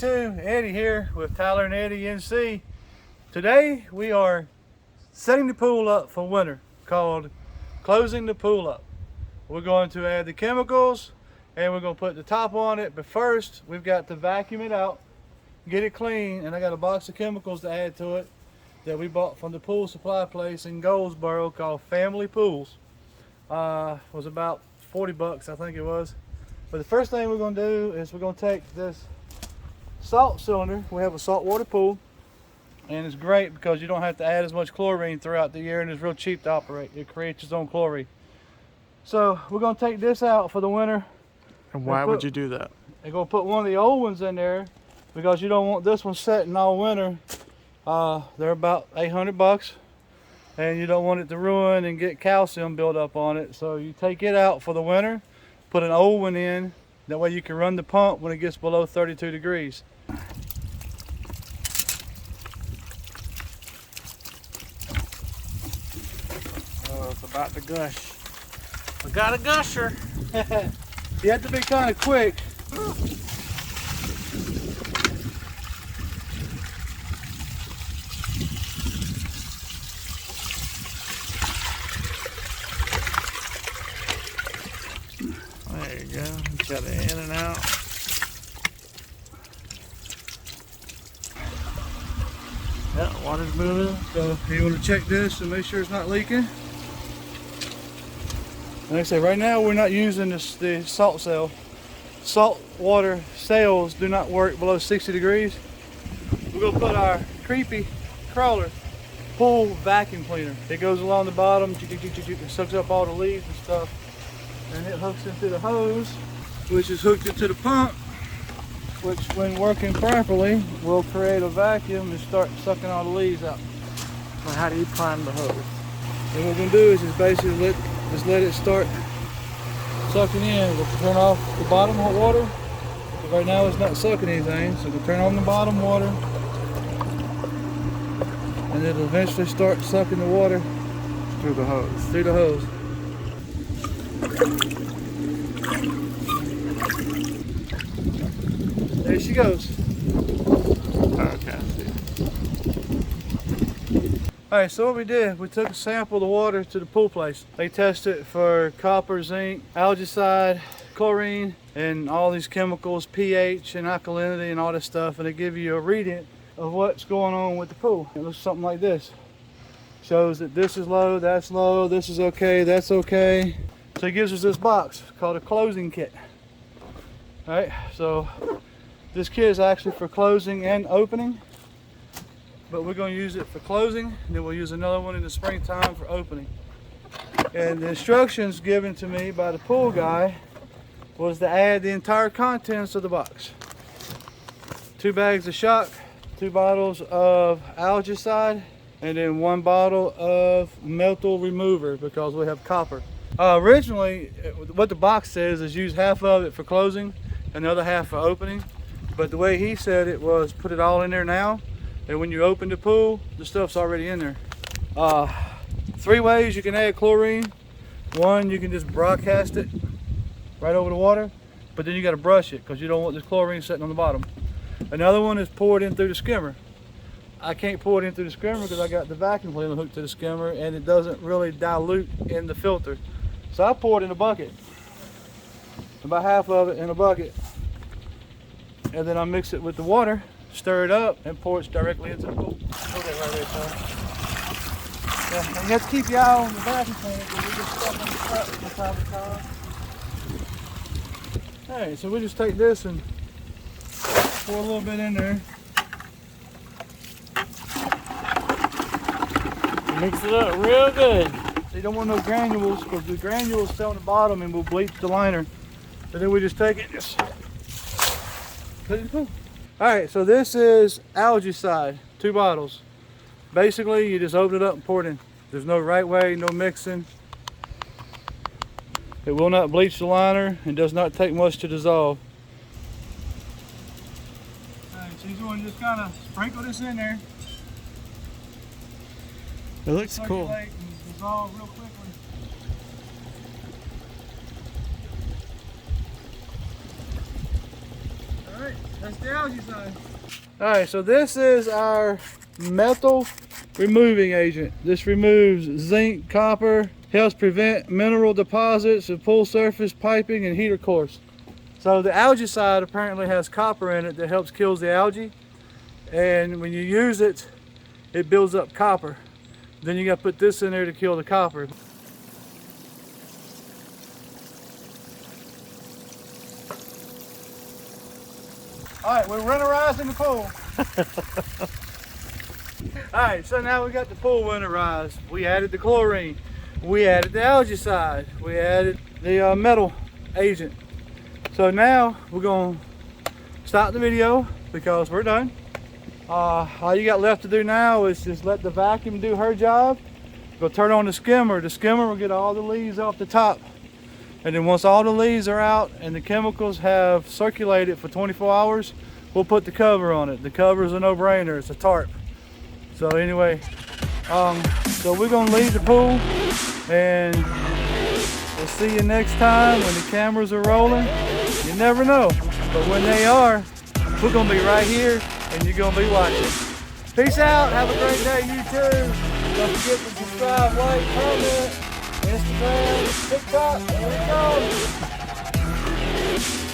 YouTube, Eddie here with Tylerandeddienc. Today we are setting the pool up for winter, called closing the pool up. We're going to add the chemicals and we're going to put the top on it, but first we've got to vacuum it out, get it clean, and I got a box of chemicals to add to it that we bought from the pool supply place in Goldsboro called Family Pools. Was about 40 bucks, I think it was. But the first thing we're going to do is we're going to take this salt cylinder. We have a saltwater pool, and it's great because you don't have to add as much chlorine throughout the year, and it's real cheap to operate. It creates its own chlorine. So we're going to take this out for the winter. And why would you do that? We're going to put one of the old ones in there because you don't want this one sitting all winter. They're about 800 bucks, and you don't want it to ruin and get calcium built up on it. So you take it out for the winter, put an old one in. That way you can run the pump when it gets below 32 degrees. Oh, it's about to gush. We got a gusher. You have to be kind of quick. There you go. Got it in and out. Yeah, water's moving. So you want to check this and make sure it's not leaking. Like I say, right now we're not using the salt cell. Salt water cells do not work below 60 degrees. We're going to put our creepy crawler pool vacuum cleaner. It goes along the bottom, it sucks up all the leaves and stuff, and it hooks into the hose, which is hooked into the pump, which when working properly will create a vacuum and start sucking all the leaves out. Well, how do you prime the hose? And what we're going to do is just basically let it start sucking in. We'll turn off the bottom hot water. But right now it's not sucking anything, so we'll turn on the bottom water, and it'll eventually start sucking the water Through the hose. through the hose. There she goes. Okay, I see. Alright, so what we did, we took a sample of the water to the pool place. They tested it for copper, zinc, algaecide, chlorine, and all these chemicals, pH and alkalinity and all this stuff, and they give you a reading of what's going on with the pool. It looks something like this. Shows that this is low, this is okay, that's okay. So it gives us this box called a closing kit. Alright, so this kit is actually for closing and opening, but we're going to use it for closing, and then we'll use another one in the springtime for opening. And the instructions given to me by the pool guy was to add the entire contents of the box. 2 bags of shock, 2 bottles of algaecide, and then 1 bottle of metal remover because we have copper. Originally, what the box says is use half of it for closing and the other half for opening. But the way he said it was put it all in there now, and when you open the pool, the stuff's already in there. 3 ways you can add chlorine. 1, you can just broadcast it right over the water, but then you got to brush it because you don't want the chlorine sitting on the bottom. Another one is pour it in through the skimmer. I can't pour it in through the skimmer because I got the vacuum cleaner hooked to the skimmer, and it doesn't really dilute in the filter. So I pour it in a bucket, about half of it in a bucket, and then I mix it with the water, stir it up, and pour it directly into the pool. Put that right there, son. Yeah, and you have to keep your eye on the vacuum cleaner because we get stuff in the cup from time to time. Alright, so we just take this and pour a little bit in there. Mix it up real good. So you don't want no granules because the granules stay on the bottom and will bleach the liner. So then we just take it and just put it in the pool. Alright, so this is algaecide, 2 bottles. Basically, you just open it up and pour it in. There's no right way, no mixing. It will not bleach the liner and does not take much to dissolve. Alright, so you're going to just kind of sprinkle this in there. It looks cool. And dissolve real quickly. Alright, that's the algae side. Alright, so this is our metal removing agent. This removes zinc, copper, helps prevent mineral deposits of pool surface piping and heater cores. So the algae side apparently has copper in it that helps kill the algae. And when you use it, it builds up copper. Then you got to put this in there to kill the copper. Alright, we're winterizing the pool. Alright, so now we got the pool winterized. We added the chlorine. We added the algae side. We added the metal agent. So now we're going to stop the video because we're done. All you got left to do now is just let the vacuum do her job. Go turn on the skimmer. The skimmer will get all the leaves off the top. And then once all the leaves are out and the chemicals have circulated for 24 hours, we'll put the cover on it. The cover is a no-brainer. It's a tarp. So anyway, so we're going to leave the pool and we'll see you next time when the cameras are rolling. You never know, but when they are, we're going to be right here and you're going to be watching. Peace out. Have a great day, YouTube. Don't forget to subscribe, like, comment, Instagram, TikTok. Here we go.